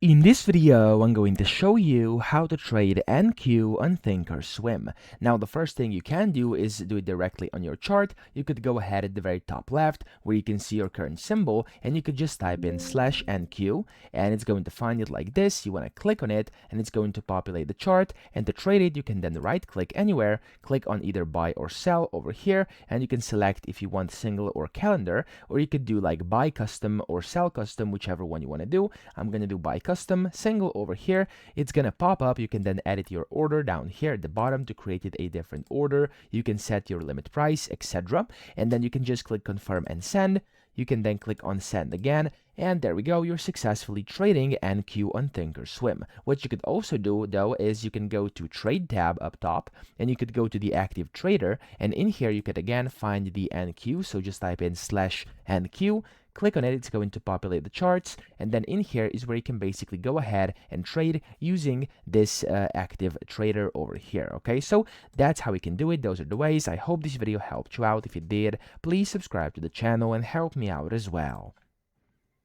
In this video, I'm going to show you how to trade NQ on ThinkorSwim. Now, the first thing you can do is do it directly on your chart. You could go ahead at the very top left where you can see your current symbol, and you could just type in /NQ, and it's going to find it like this. You want to click on it, and it's going to populate the chart. And to trade it, you can then right-click anywhere, click on either buy or sell over here, and you can select if you want single or calendar, or you could do like buy custom or sell custom, whichever one you want to do. I'm going to do buy custom single over here. It's gonna pop up. You can then edit your order down here at the bottom to create it a different order. You can set your limit price, etc. And then you can just click confirm and send. You can then click on send again, and there we go. You're successfully trading NQ on ThinkorSwim. What you could also do though is you can go to trade tab up top, and you could go to the active trader, and in here you could again find the NQ. So just type in /NQ. Click on it, it's going to populate the charts, and then in here is where you can basically go ahead and trade using this active trader over here. Okay, so that's how we can do it. Those are the ways. I hope this video helped you out. If it did, please subscribe to the channel and help me out as well.